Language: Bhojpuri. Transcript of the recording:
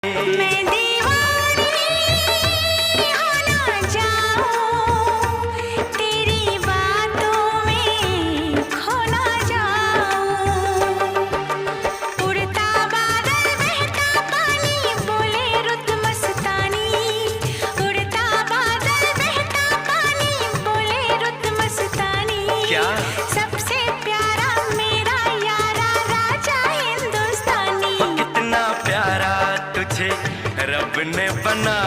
मैं दीवानी हो ना जाऊं, तेरी बातों में खो ना जाऊं। उड़ता बादल बहता पानी, बोले रुत मस्तानी। उड़ता बादल बहता पानी, बोले रुत मस्तानी। क्या? सबसे प्यारा मेरा यारा राजा हिंदुस्तानी। कितना प्यारा तुझे रब ने बना